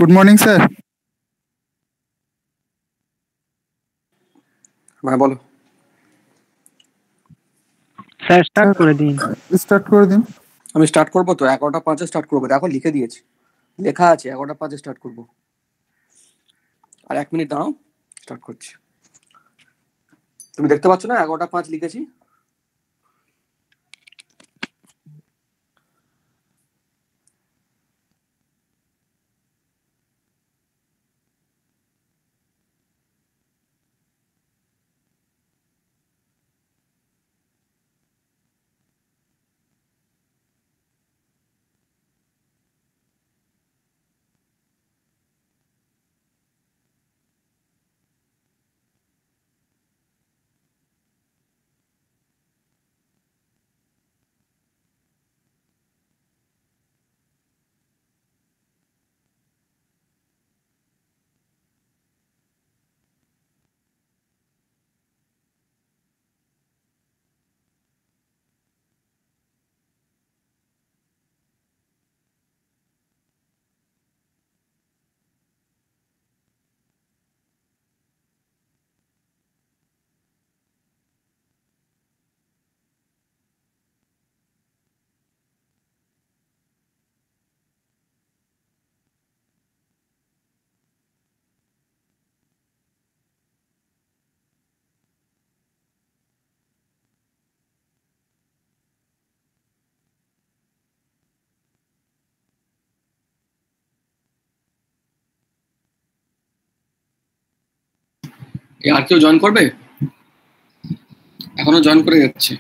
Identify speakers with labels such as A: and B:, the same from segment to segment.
A: Good morning sir.
B: হ্যাঁ বলো
C: sir, start করে দিন।
A: স্টার্ট করে দিন।
B: আমি স্টার্ট করবো তো 11:05 স্টার্ট করবো, দেখো লিখে দিয়েছি, লেখা আছে 11:05 স্টার্ট করবো। আর 1 মিনিট দাঁড়াও, স্টার্ট করছি। তুমি দেখতে পাচ্ছ না 11:05 লিখেছি? আর কেউ জয়েন করবে? এখনো জয়েন করে যাচ্ছে।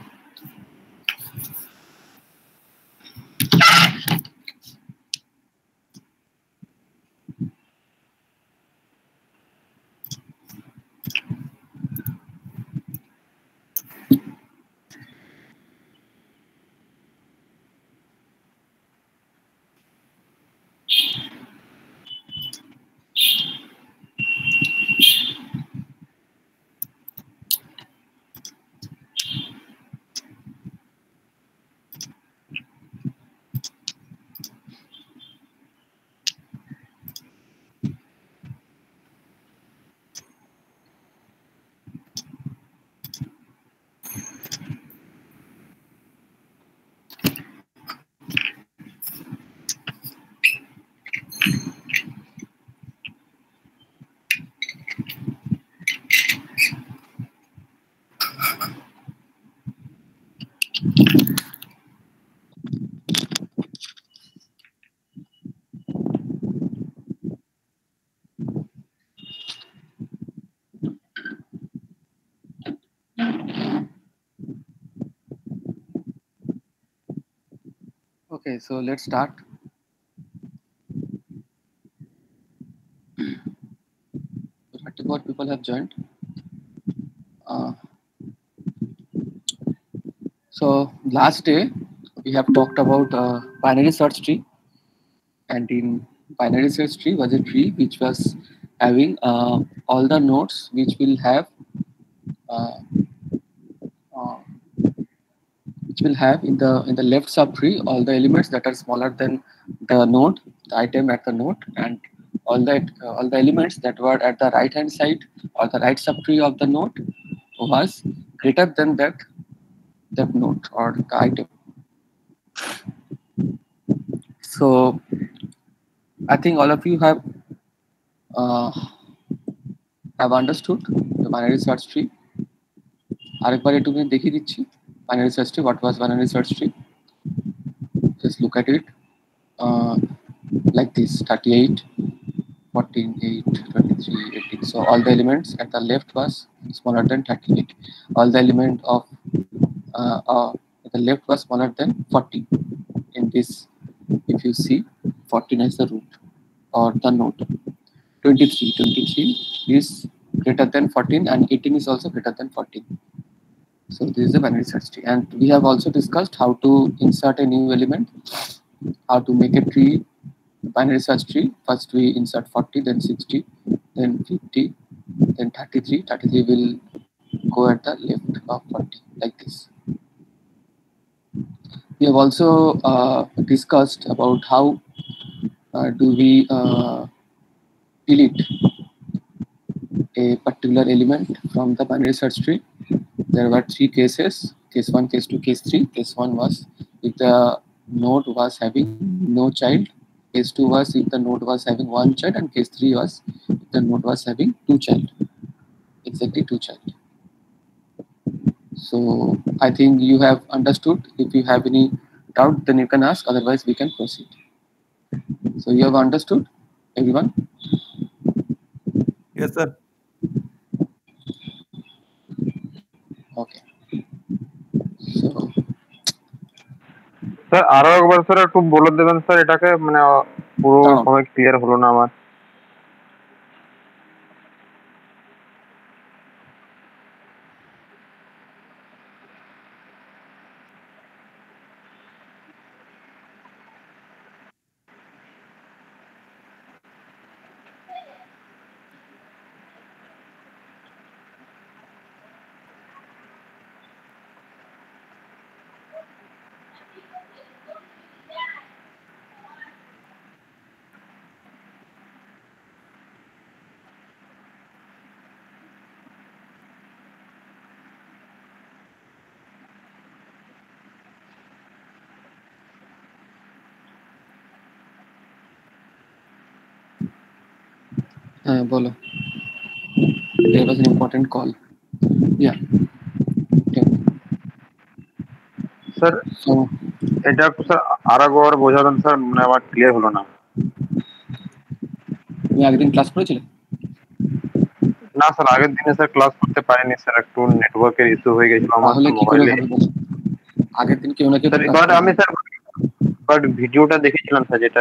B: Okay, so let's start. What people have joined. So last day we have talked about binary search tree, and in binary search tree was a tree which was having all the nodes which will have in the left subtree all the elements that are smaller than the node, the item at the node, and all the elements that were at the right hand side or the right subtree of the node was greater than that node or the item. So I think all of you have understood the binary search tree. আরেকবার একটু দেখিয়ে দিচ্ছি binary search tree. What was binary search tree? Just look at it like this: 38, 14, 8, 23, 18. So all the elements at the left was smaller than 38. All the element of at the left was smaller than 40. In this, if you see, 14 as the root or the node. 23 is greater than 14, and 18 is also greater than 14. So this is the binary search tree, and we have also discussed how to insert a new element, how to make a tree, binary search tree. First we insert 40, then 60, then 50, then 33. 33 will go at the left of 40, like this. We have also discussed about how do we delete a particular element from the binary search tree, there were three cases: case 1, case 2, case 3. Case 1 was if the node was having no child. Case 2 was if the node was having one child, and case 3 was if the node was having two child, exactly two child. So I think you have understood. If you have any doubt, then you can ask. Otherwise, we can proceed. So you have understood, everyone?
A: Yes, sir.
B: Okay. So
D: sir আরো একবার sir একটু বলে দেবেন sir এটাকে, মানে পুরো ভাবে clear হলো না আমার।
B: bolo. There was an important call. Yeah.
D: Sir
B: So
D: এটা একটু স্যার আর একবার বোঝাবেন স্যার, মানে আমার ক্লিয়ার হলো না।
B: তুমি আগের দিন ক্লাস করেছিলে?
D: না স্যার, আগের দিনে স্যার ক্লাস করতে পারিনি স্যার, একটু নেটওয়ার্কের ইস্যু হয়ে গেছিল আমার
B: তাহলে কি করে
D: মোবাইলে।
B: হবে বলো? আগের দিন কেউ না কেউ
D: স্যার এবার আমি স্যার ভিডিওটা দেখেছিলাম স্যার, যেটা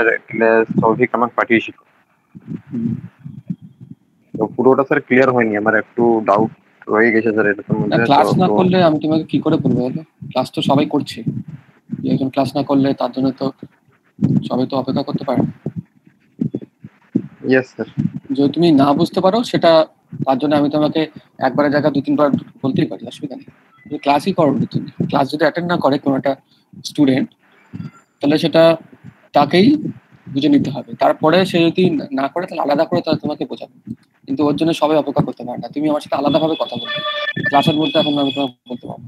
D: সৌভিক আমাকে পাঠিয়েছিল, তো পুরোটা স্যার ক্লিয়ার হয়নি, আমার একটু ডাউট রয়ে গেছে স্যার এটার মধ্যে।
B: ক্লাস না করলে আমি তোমাকে কি করে বলবো বলো? ক্লাস তো সবাই করছে, একজন ক্লাস না করলে তার জন্য তো সবাই তো অপেক্ষা করতে পারে না।
D: Yes sir.
B: যদি তুমি না বুঝতে পারো সেটা, তার জন্য আমি তোমাকে একবারের জায়গায় 2-3 বার বলতেই পারি, অসুবিধা নেই। ক্লাসই করো তুমি, ক্লাস যদি অ্যাটেন্ড না করে কোনো একটা স্টুডেন্ট, তাহলে সেটা তাকেই বুঝে নিতে হবে। তারপরে সে যদি না করে তাহলে আলাদা করে তাহলে তোমাকে বোঝাবে, কিন্তু ওর জন্য সবাই অপেক্ষা করতে পারে না। তুমি আমার সাথে আলাদাভাবে কথা বলবে, ক্লাসের মধ্যে এখন আমি তোমাকে বলতে পারবো।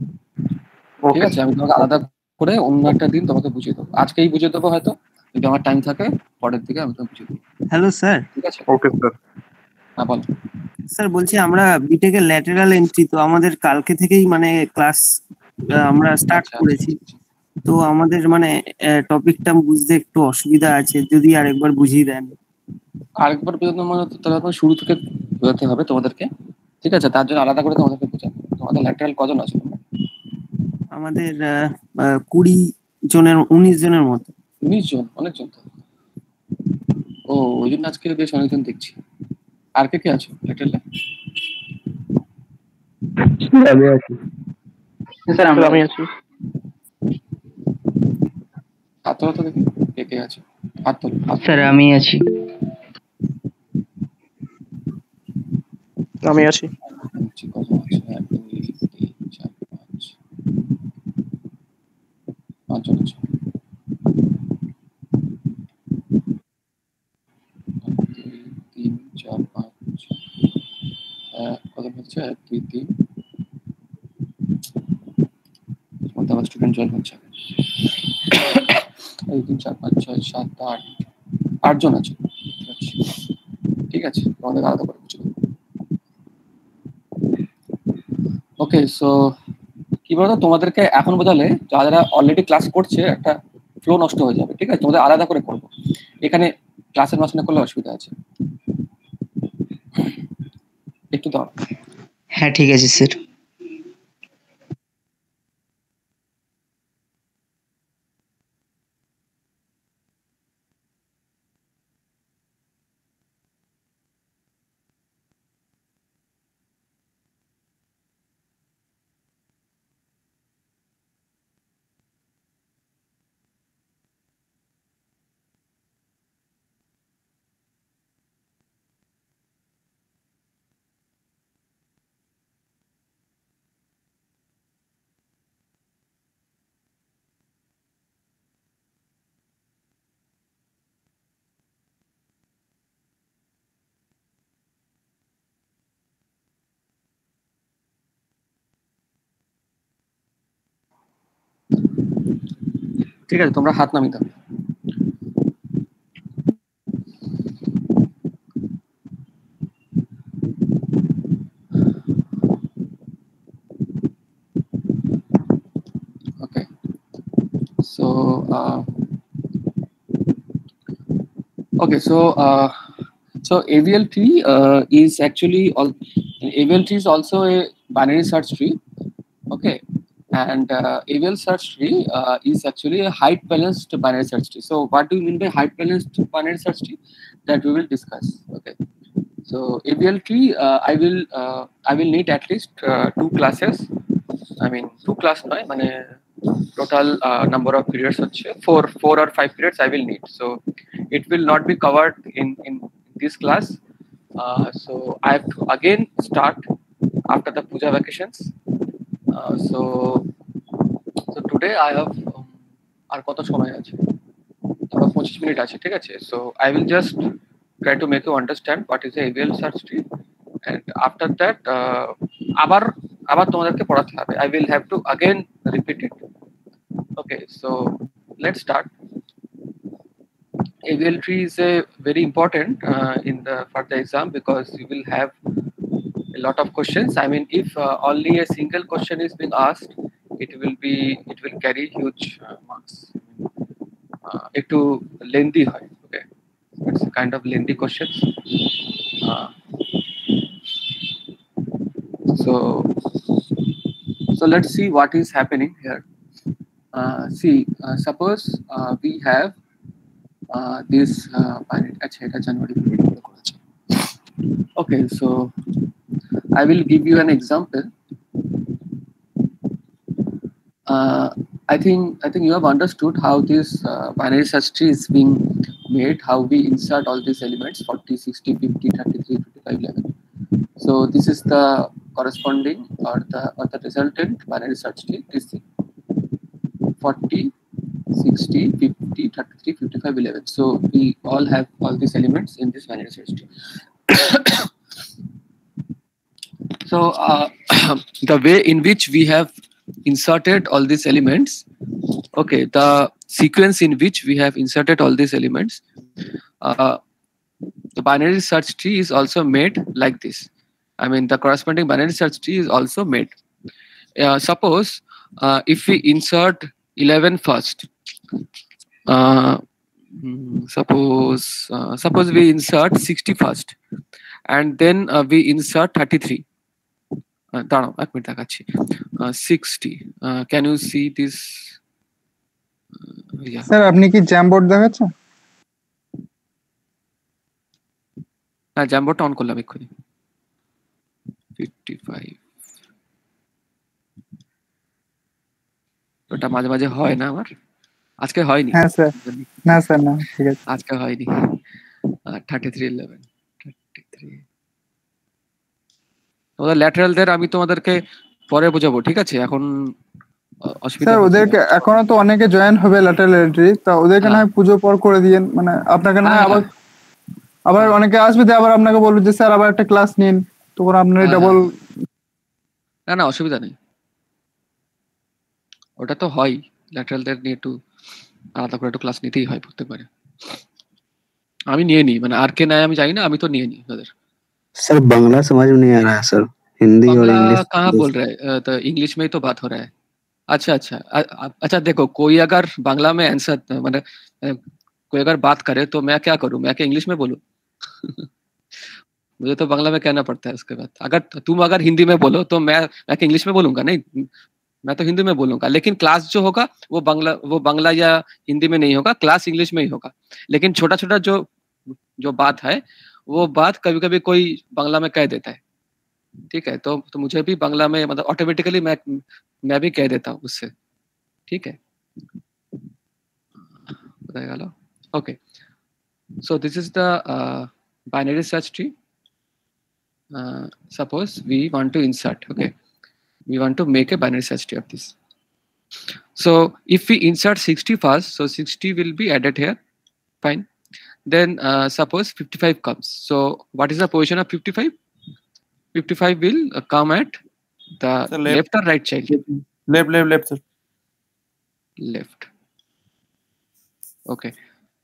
B: ঠিক আছে, আমি তোমাকে আলাদা করে অন্য একটা দিন তোমাকে বুঝিয়ে দেবো। আজকেই বুঝিয়ে দেবো হয়তো, যদি আমার টাইম থাকে পরের দিকে আমি তোমাকে বুঝিয়ে দেবো।
C: Hello sir.
B: ঠিক আছে,
D: ওকে স্যার।
B: হ্যাঁ বল।
C: স্যার বলছি আমরা বিটেকের ল্যাটেরাল এন্ট্রি, তো আমাদের কালকে থেকেই মানে ক্লাস আমরা স্টার্ট করেছি, তো আমাদের মানে টপিকটা বুঝতে একটু অসুবিধা আছে, যদি আরেকবার বুঝিয়ে দেন।
B: আরেকবার বোঝানো মানে তাহলে শুরু থেকে বোঝাতে হবে তোমাদেরকে। ঠিক আছে, তার জন্য আলাদা করে তোমাদেরকে বোঝাবো। তোমাদের ল্যাটেরাল কজন আছে?
C: আমাদের 20 জনের 19 জনের মতো।
B: 19 জন, অনেকজন তো। ও, ওই জন্য আজকে বেশ অনেকজন দেখছি। আর কে কে আছো ল্যাটেরালে?
D: আমি আছি
E: স্যার, আমি আছি।
B: হাত তোলো তো দেখি কে কে আছে। হাত তোলো।
E: স্যার আমি আছি।
A: আমি আছি।
B: কজন আছে? 1 2 3 4 5 পাঁচজন আছে। 1 2 3 4 5 কজন হচ্ছে? 1 2 3 মধ্যে আবার স্টুডেন্ট জয়েন হচ্ছে। 1 2 3 4 5 6 7 8 8জন আছে। ঠিক আছে, তোমাদের আলাদা করে বুঝে দেবো। ওকে, সো কি বলতো, তোমাদেরকে এখন বোঝালে যারা অলরেডি ক্লাস করছে একটা ফ্লো নষ্ট হয়ে যাবে। ঠিক আছে, তোমাদের আলাদা করে করবো। এখানে ক্লাসের মাঝখানে করলে অসুবিধা আছে, একটু দাও।
E: হ্যাঁ ঠিক আছে স্যার।
B: ঠিক আছে, তোমরা হাত নামিয়ে দাও। Okay, so so AVL tree is actually AVL tree is also a binary search tree. Okay, and AVL search tree is actually a height balanced binary search tree. So what do you mean by height balanced binary search tree? That we will discuss. Okay, so AVL tree I will need at least 2 classes. I mean 2 class no, মানে total number of periods হচ্ছে 4 or 5 periods I will need. So it will not be covered in this class. So I have to again start after the puja vacations. So today I have আর কত সময় আছে? আরো 25 minute আছে, ঠিক আছে? So I will just try to make you understand what is a AVL search tree, and after that আবার তোমাদেরকে পড়াতে হবে. I will have to again repeat it. Okay, so let's start. AVL tree is a very important for the exam because you will have a lot of questions. I mean, if only a single question is being asked, it will carry huge marks. একটু lengthy হয়. Okay, it's a kind of lengthy questions. So let's see what is happening here. Suppose we have this আচ্ছা এটা জানুয়ারি। Okay, so I will give you an example. I think you have understood how this binary search tree is being made, how we insert all these elements 40, 60, 50, 33, 55, 11. So this is the corresponding or the resultant binary search tree. This thing 40, 60, 50, 33, 55, 11. So we all have all these elements in this binary search tree. So the way in which we have inserted all these elements, okay, the sequence in which we have inserted all these elements, the binary search tree is also made like this. I mean, the corresponding binary search tree is also made. Suppose if we insert 11 first, suppose we insert 60 first, and then we insert 33. দাঁড়াও এক minute দেখাচ্ছি। 60 can you see this?
A: Sir আপনি কি Jamboard দেখাচ্ছেন?
B: হ্যাঁ, জ্যামবোর্ডটা on করলাম এক্ষুনি। 55 ওটা মাঝে মাঝে হয় না আমার, আজকে হয়নি।
A: হ্যাঁ স্যার, না স্যার না, ঠিক আছে
B: আজকে হয়নি। 33 11 33 ওদের ল্যাটারালদের আমি তোমাদেরকে পরে বোঝাবো, ঠিক আছে? এখন অসুবিধা
A: স্যার ওদেরকে এখনো তো অনেকে জয়েন হবে ল্যাটারাল এন্ট্রি, তা ওদেরকে না পুজো পর করে দিয়েন, মানে আপনাকে না আবার অনেকে আসবে দিয়ে আবার আপনাকে বলবো যে স্যার আবার একটা ক্লাস নিন, তখন আপনার ডাবল।
B: না অসুবিধা নেই, ওটা তো হয়, ল্যাটারালদের নিয়ে একটু আলাদা করে একটু ক্লাস নিতেই হয় প্রত্যেকবারে। আমি নিয়ে নিই, মানে আর কে নাই আমি জানি না, আমি তো নিয়ে নিই ওদের।
F: सर बांग्ला समझ में नहीं आ रहा है सर, हिंदी और इंग्लिश
B: कहाँ बोल रहे हैं? तो इंग्लिश में ही तो बात हो रहा है। अच्छा देखो, कोई अगर बांग्ला में आंसर मतलब कोई अगर बात करे तो मैं क्या करूं? मैं क्या इंग्लिश में बोलूं? मुझे तो बांग्ला में कहना पड़ता है। उसके बाद तुम अगर हिंदी में बोलो तो मैं इंग्लिश में बोलूंगा? नहीं, मैं तो हिंदी में बोलूंगा, लेकिन क्लास जो होगा वो बांग्ला या हिंदी में नहीं होगा, क्लास इंग्लिश में ही होगा। लेकिन छोटा छोटा जो बात है वो बात कभी कभी कोई बांग्ला में कह देता है, ठीक है? तो मुझे भी बांग्ला में मतलब ऑटोमेटिकली मैं भी कह देता हूँ उससे, ठीक है? Okay, so this is the binary search tree. Suppose we want to insert, okay, we want to make a binary search tree of this. So if we insert 60 first, so 60 will be added here, fine. Then suppose 55 comes, so what is the position of 55? 55 will come at the left or right child?
G: Left sir.
B: Left. Okay.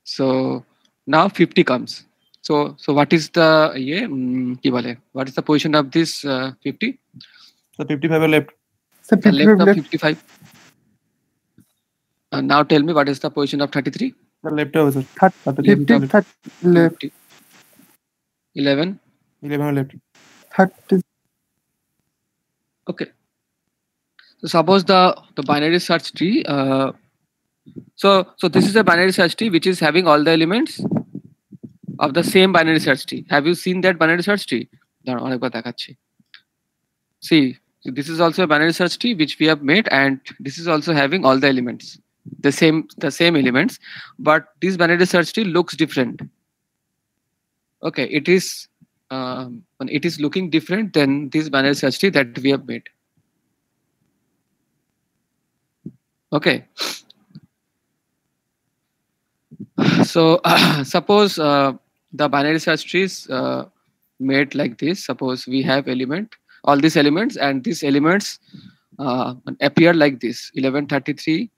B: So now 50 comes. So what is the কি বলে, what is the position of this 50?
G: So 55 left.
A: So
B: The left
A: 55
B: of
A: left.
B: 55. Now tell me what is the position of 33?
G: The left over, sir.
A: 50 left.
B: 50. 11.
G: 11 left.
A: 30.
B: Okay. So suppose the binary search tree. So this is a binary search tree which is having all the elements of the same binary search tree. Have you seen that binary search tree? See, this is also a binary search tree which we have made, and this is also having all the elements, the same elements, but this binary search tree looks different. Okay, it is looking different than this binary search tree that we have made. Okay. So suppose the binary search tree is made like this. Suppose we have all these elements, and these elements appear like this: 1133.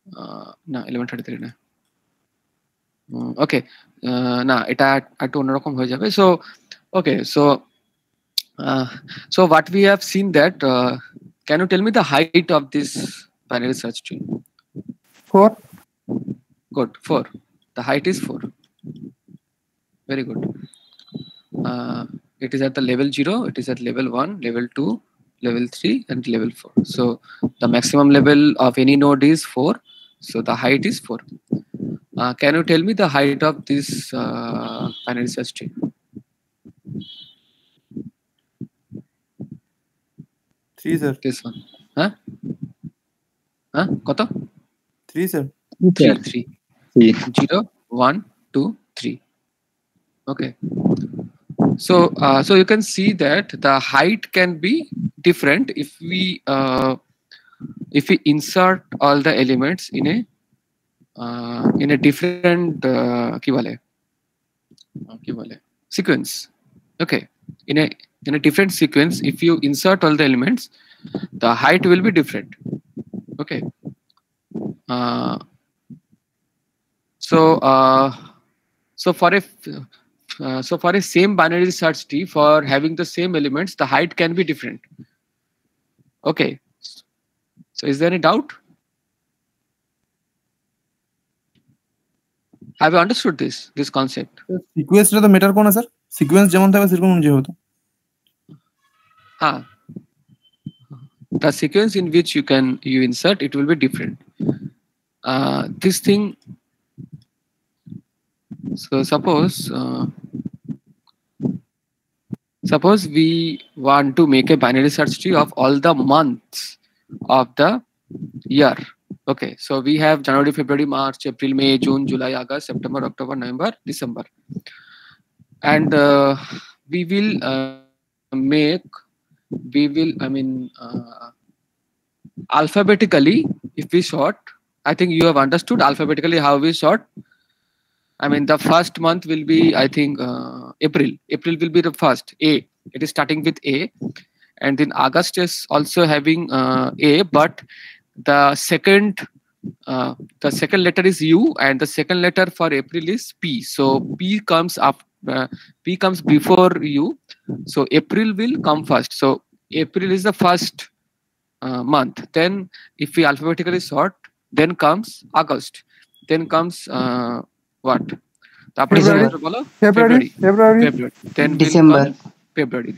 B: No, 1133 না। Okay, না এটা একটু অন্যরকম হয়ে যাবে। So okay, so what we have seen that, can you tell me the height of this binary search tree?
A: 4.
B: Good, 4. The height is 4. Very good. It is at the level 0, it is at level 1, level 2, level 3, and level 4. So the maximum level of any node is 4. So the height is 4. Can you tell me the height of this binary search tree?
G: Three, sir.
B: This one. Huh? কত?
G: 3, sir.
B: 3. 0, 1, 2, 3. Okay. So you can see that the height can be different if we insert all the elements in a different কি বলে sequence. Okay, in a different sequence, if you insert all the elements, the height will be different. Okay. So for a same binary search tree, for having the same elements, the height can be different. Okay. So is there any doubt? Have you understood this concept?
G: Sequence টা তো matter কোন sir? Sequence যেমন থাকবে সেরকম অনুযায়ী হতো।
B: The sequence in which you insert, it will be different. This thing. So suppose we want to make a binary search tree of all the months of the year. Okay, so we have January, February, March, April, May, June, July, August, September, October, November, December, and we will alphabetically, if we sort. I think you have understood alphabetically how we sort. I mean, the first month will be, I think, April. April will be the first, A. It is starting with A. And then August is also having A, but the second letter is U, and the second letter for April is P. So P comes before U. So April will come first. So April is the first month. Then if we alphabetically sort, then comes August. Then comes what?
A: February.
B: Then
E: December.
B: February.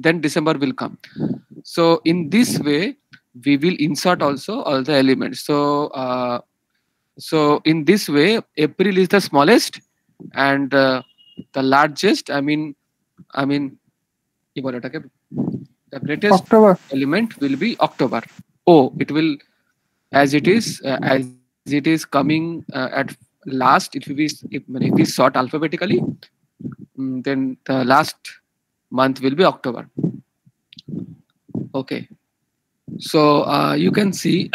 B: Then December will come. So in this way, we will insert also all the elements. So in this way, April is the smallest, and the largest. I mean, the greatest
A: October.
B: element will be October. It will, as it is coming at last. If we sort alphabetically, then the last month will be October. Okay. So you can see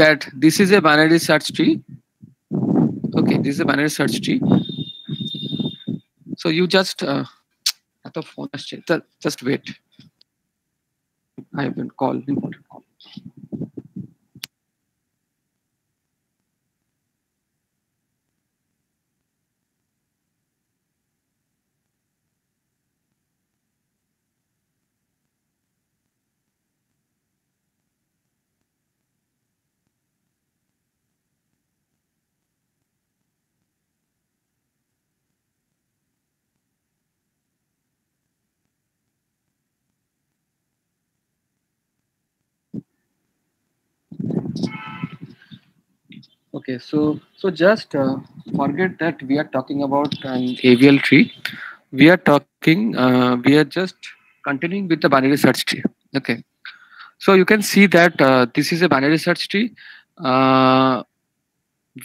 B: that this is a binary search tree. Okay, this is a binary search tree. So you just wait. I have been called important call. Okay, so just forget that we are talking about an AVL tree. We are talking. We are just continuing with the binary search tree. Okay, so you can see that this is a binary search tree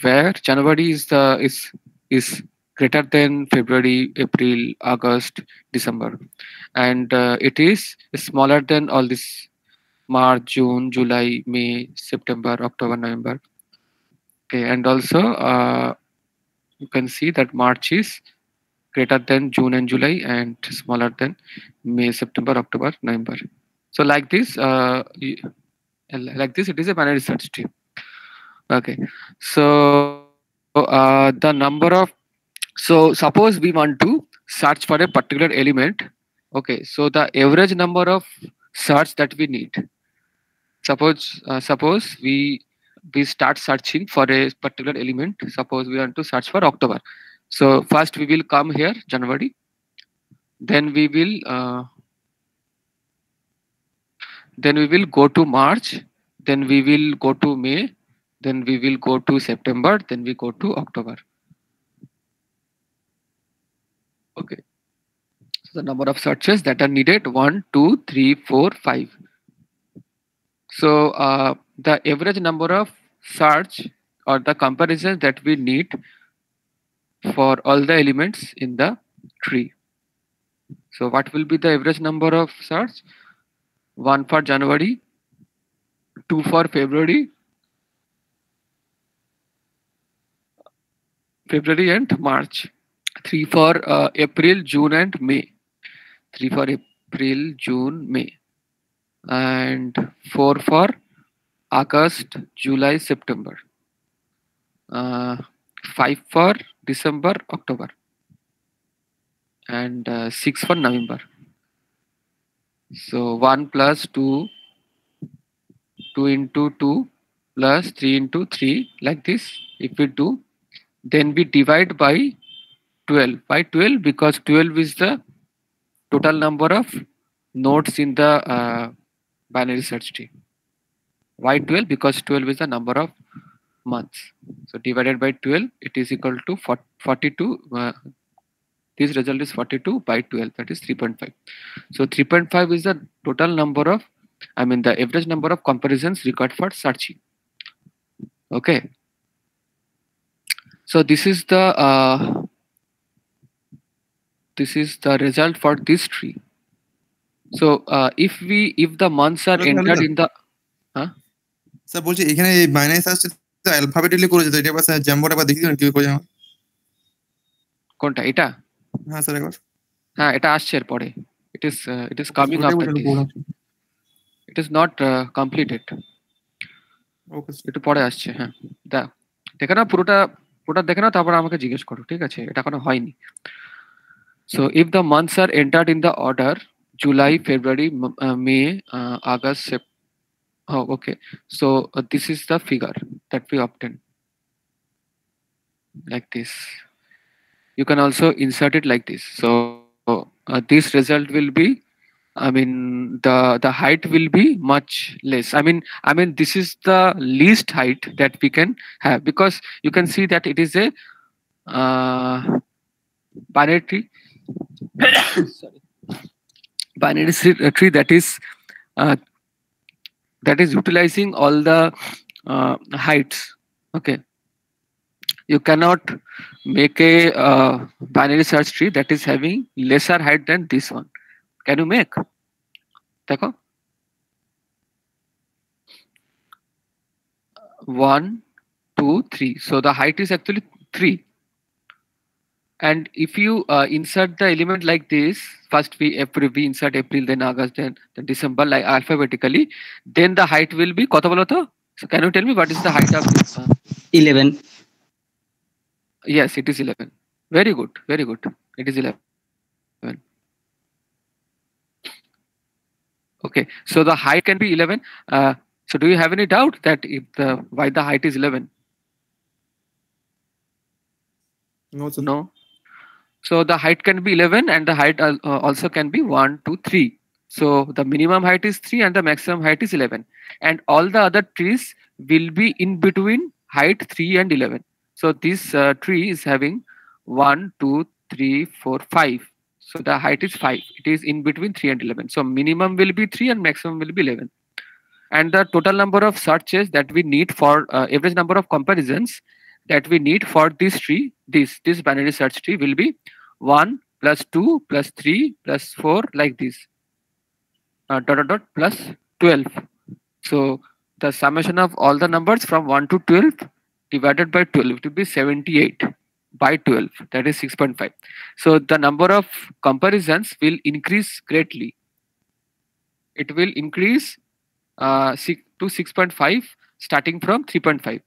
B: where January is greater than February, April, August, December, and it is smaller than all this March, June, July, May, September, October, November. Okay, and also you can see that March is greater than June and July and smaller than May, September, October, November. So like this, it is a binary search tree. Okay, so the number of, so suppose we want to search for a particular element. Okay, so the average number of search that we need. Suppose we start searching for a particular element. Suppose we want to search for October. So first we will come here January, then we will go to March, then we will go to May, then we will go to September, then we go to October. Okay, so the number of searches that are needed: 1, 2, 3, 4, 5. So the average number of search or the comparisons that we need for all the elements in the tree. So what will be the average number of search? 1 for January, 2 for February and March, 3 for April, June and May, 3 for April, June, May, and 4 for August, July, September, 5 for December, October, and 6 for November. So 1 plus 2, 2 into 2 plus 3 into 3, like this. If we do, then we divide by 12. By 12 because 12 is the total number of nodes in the binary search tree. Why 12? Because 12 is the number of months. So divided by 12, it is equal to 42. This result is 42 by 12, that is 3.5. So 3.5 is the total number of, the average number of comparisons required for searching. Okay. So this is the result for this tree. So if the months are entered in the
G: sir বলছি এখানে এই binary search তো alphabetically করেছে তো এটা বাস জ্যাম্বোটা বা দেখিয়ে দিন কি করে জানো
B: কোনটা এটা
G: হ্যাঁ স্যার একবার
B: হ্যাঁ এটা আসছে এর পরে it is coming after this. It is not completed.
G: ওকে
B: একটু পরে আসছে হ্যাঁ দেখে না পুরোটা দেখে না তারপর আমাকে জিজ্ঞেস করো ঠিক আছে এটা এখনো হয়নি so if the months are entered in the order July February May August okay so this is the figure that we obtain like this. You can also insert it like this. So this result will be the height will be much less. I mean this is the least height that we can have because you can see that it is a binary tree sorry binary tree that is utilizing all the heights. Okay, you cannot make a binary search tree that is having lesser height than this one. Can you make? Dekho 1 2 3 so the height is actually 3 and if you insert the element like this first we insert April then August then December like alphabetically then the height will be koto bolo to so can you tell me what is the height of this
E: 11.
B: Yes, it is 11. Very good. It is 11. Okay, so the height can be 11. So do you have any doubt that why the height is 11?
G: No, sir.
B: No. So the height can be 11 and the height also can be 1 2 3. So the minimum height is 3 and the maximum height is 11 and all the other trees will be in between height 3 and 11. So this tree is having 1, 2, 3, 4, 5. So the height is 5. It is in between 3 and 11. So minimum will be 3 and maximum will be 11. And the total number of searches that we need for average number of comparisons that we need for this tree, this binary search tree will be 1 plus 2 plus 3 plus 4 like this. Plus 12. So the summation of all the numbers from 1 to 12 divided by 12, it will be 78 by 12, that is 6.5. So the number of comparisons will increase greatly. It will increase to 6.5 starting from 3.5.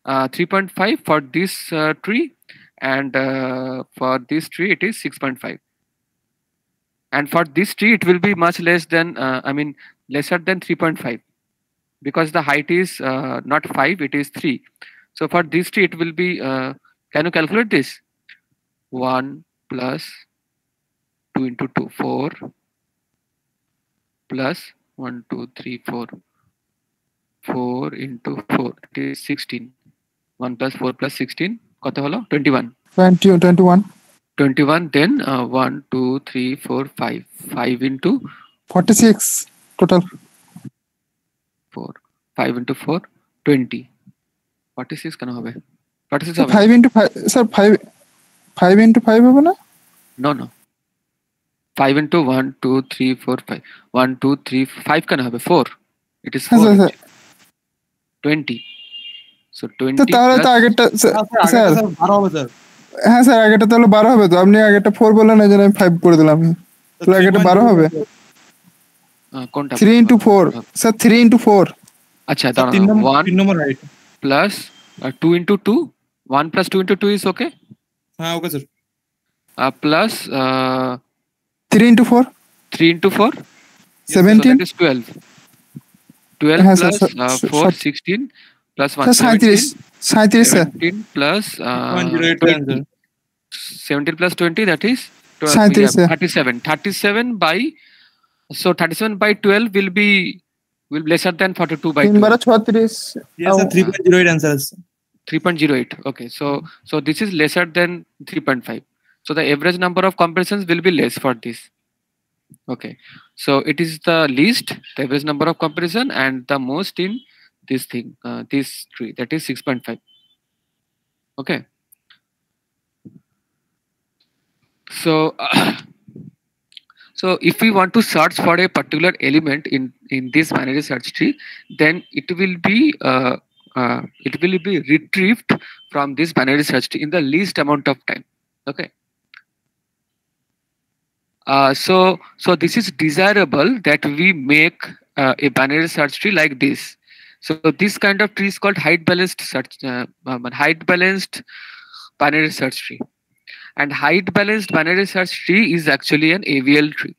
B: 3.5 for this tree, and for this tree it is 6.5. And for this tree it will be much less than, lesser than 3.5, because the height is not 5, it is 3. So for this tree it will be, can you calculate this? 1 plus 2 into 2, 4 plus 1, 2, 3, 4. 4 into 4, it is 16. 1 plus 4 plus 16, কত হলো? 21.
A: 21.
B: 21, then 1, 2, 3, 4, 5. 5 into
A: 46 total.
B: 4. 5 into 4, 20. 46 কেন হবে? 46 হবে?
A: 5 into 5, sir, 5 into 5 হবে না?
B: No. 5 into 1, 2, 3, 4, 5. 1, 2, 3, 5 কেন হবে? 4. It is 4.
A: হ্যাঁ,
B: 20. So 20
A: তো তাহলে তো আগেরটা স্যার
G: 12 হবে স্যার।
A: হ্যাঁ স্যার, আগেরটা তাহলে 12 হবে। তো আপনি আগেরটা 4 বললেন, এই জন্য আমি 5 করে দিলাম। তাহলে আগেরটা 12 হবে।
B: কোনটা?
A: 3 into 4 স্যার, 3 into 4।
B: আচ্ছা দাঁড়ান,
G: 3 নম্বর right.
B: plus 2 into 2. 1 plus 2 into 2 is okay?
G: হ্যাঁ okay sir.
B: Plus
A: 3 into 4
B: 3 into 4,
A: 17।
B: so that is 12. 12
A: হ্যাঁ,
B: plus
A: sir,
B: 4 16 plus 1
A: sir 37 sir.
B: 17 plus
G: 0.08
B: 17 plus 20, that is
A: 37 sir.
B: 37 by, so 37 by 12 will be lesser than 42 by
A: 3
B: 12.
A: বারা 36।
G: Yes sir, 3.08 answer আছে।
B: 3.08. Okay, so this is lesser than 3.5. So the average number of comparisons will be less for this. Okay, so it is the least, the average number of comparison, and the most in this thing, this tree, that is 6.5. Okay, so so if we want to search for a particular element in this binary search tree, then it will be retrieved from this binary search tree in the least amount of time. Okay, so this is desirable that we make a binary search tree like this. So this kind of tree is called height balanced binary search tree. And height balanced binary search tree is actually an AVL tree.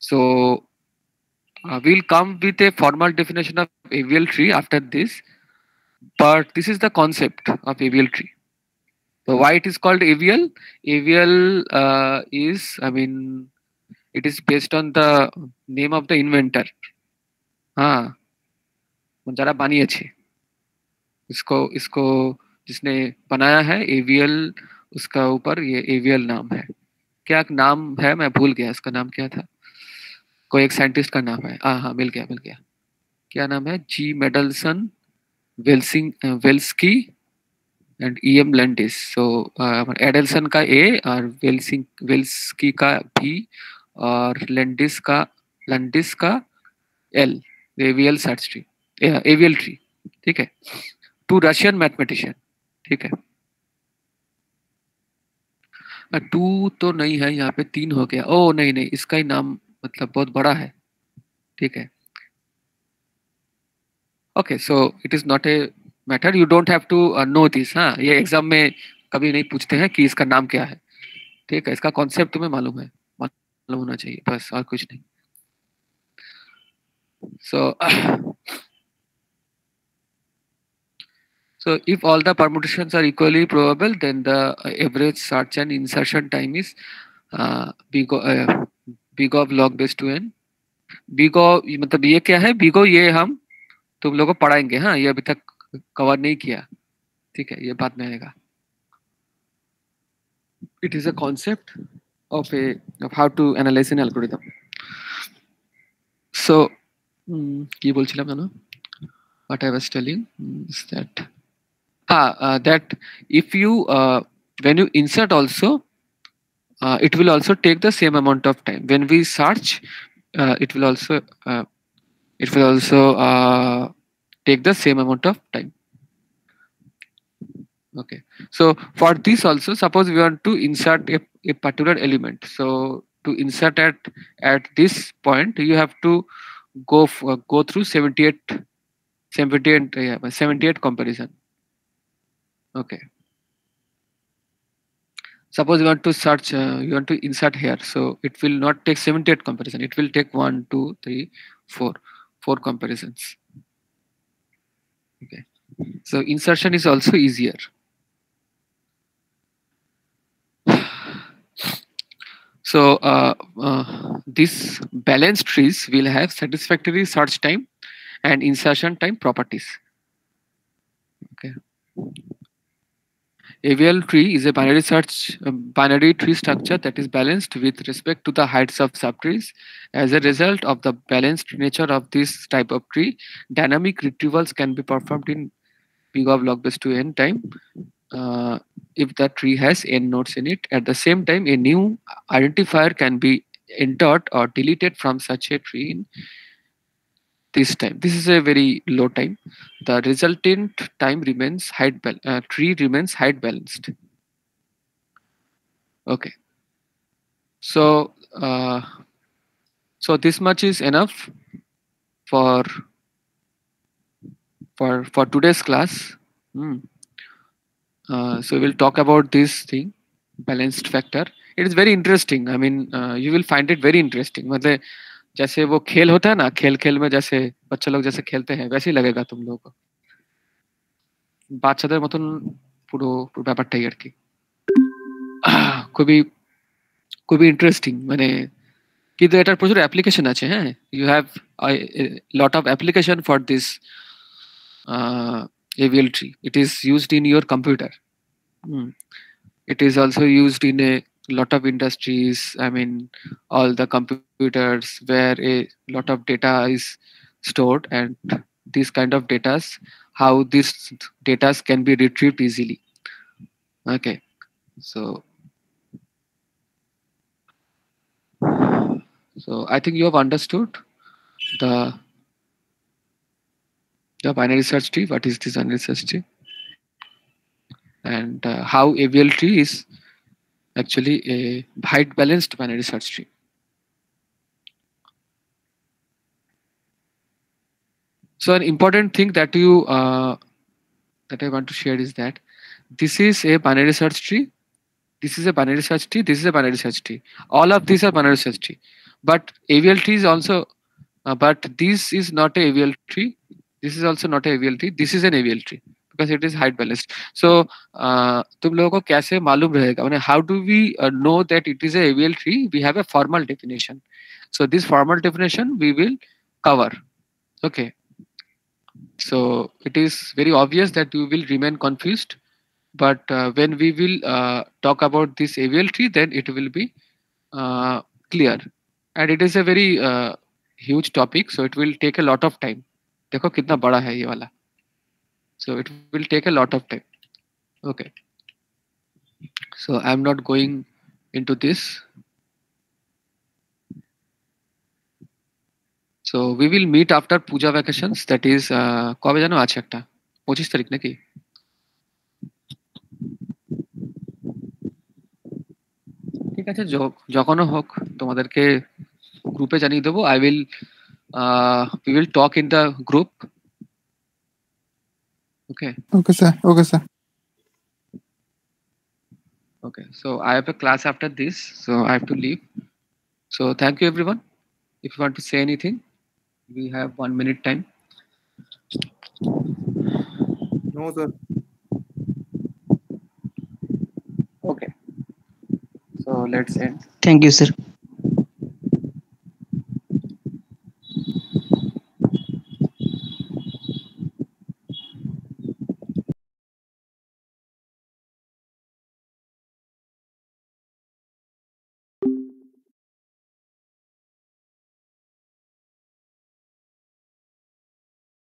B: So we'll come with a formal definition of AVL tree after this, but this is the concept of AVL tree. So why it is called AVL? AVL is, it is based on the name of the inventor. जरा बनिए इसको जिसने बनाया है AVL, उसका ऊपर ये AVL नाम है। क्या नाम है, मैं भूल गया इसका नाम क्या था, कोई एक साइंटिस्ट का नाम है। हाँ मिल गया। क्या नाम है? G M Adelson Velsky and EM Landis. So Adelson का A और वेल्स्की का B और लैंडिस का L। AVL search tree, AVL tree, ठीक है। 2 रशियन मैथमेटिशियन, ठीक है। 2 तो नहीं है यहाँ पे, 3 हो गया। ओ नहीं, इसका ही नाम मतलब बहुत बड़ा है, ठीक है। Okay, so it is not a matter, you don't have to know this. हाँ, ये एग्जाम में कभी नहीं पूछते हैं कि इसका नाम क्या है, ठीक है। इसका कॉन्सेप्ट तुम्हें मालूम होना चाहिए, बस, और कुछ नहीं। So if all the permutations are equally probable, then the average search and insertion time is big of log base 2n. big of मतलब ये क्या है? big of ये हम तुम लोगों को पढ़ाएंगे। हाँ, ये अभी तक कवर नहीं किया, ठीक है, ये बात में आएगा. It is a concept of how to analyze an algorithm. So কি বলছিলাম জানো? What I was telling is that that if you when you insert also, it will also take the same amount of time. When we search, it will also take the same amount of time. Okay, so for this also, suppose we want to insert a particular element. So to insert at this point, you have to go through 78 comparison. Okay, suppose you want to search, you want to insert here, so it will not take 78 comparison, it will take 1 2 3 4 comparisons. Okay, so insertion is also easier. So these balanced trees will have satisfactory search time and insertion time properties. Okay, AVL tree is a binary tree structure that is balanced with respect to the heights of subtrees. As a result of the balanced nature of this type of tree, dynamic retrievals can be performed in big of log base 2n time if the tree has n nodes in it. At the same time, a new identifier can be entered or deleted from such a tree in this time. This is a very low time. The resultant time remains tree remains height balanced. Okay, so so this much is enough for today's class. So we'll talk about this thing, balanced factor. It is very interesting. I mean, you will find it very interesting. मतलब जैसे वो खेल होता है ना, खेल में जैसे बच्चे लोग जैसे खेलते हैं वैसे ही लगेगा तुम लोगों को, বাচ্চাদের মতন পুরো ব্যাপারটাই আর কি, খুবই ইন্টারেস্টিং, মানে কিন্তু এটার প্রচুর অ্যাপ্লিকেশন আছে. হ্যাঁ, you have lot of application for this AVL tree. It is used in your computer. It is also used in a lot of industries. I mean, all the computers where a lot of data is stored, and this kind of data, how this data can be retrieved easily. Okay, so I think you have understood the binary search tree. What is this binary search tree, and how AVL tree is actually a height balanced binary search tree. So an important thing that you that I want to share is that this is a binary search tree, this is a binary search tree, this is a binary search tree. All of these are binary search tree, but AVL tree is also but this is not a AVL tree, this is also not a AVL tree, this is an AVL tree because it is height balanced. So तुम लोगों को कैसे मालूम रहेगा, माने how do we know that it is a AVL tree? We have a formal definition. So this formal definition we will cover. Okay, so it is very obvious that you will remain confused, but when we will talk about this AVL tree, then it will be clear, and it is a very huge topic, so it will take a lot of time. देखो कितना बड़ा है ये वाला, so it will take a lot of time. Okay, so I am not going into this. So we will meet after puja vacations, that is কবে জানো আছে একটা 25 তারিখ নাকি? ঠিক আছে, যখনও হোক তোমাদেরকে গ্রুপে জানিয়ে দেবো. We will talk in the group. Okay
A: sir.
B: Okay, so I have a class after this, so I have to leave. So thank you everyone. If you want to say anything, we have 1 minute time.
G: No, sir.
B: Okay, so let's end.
E: Thank you, sir.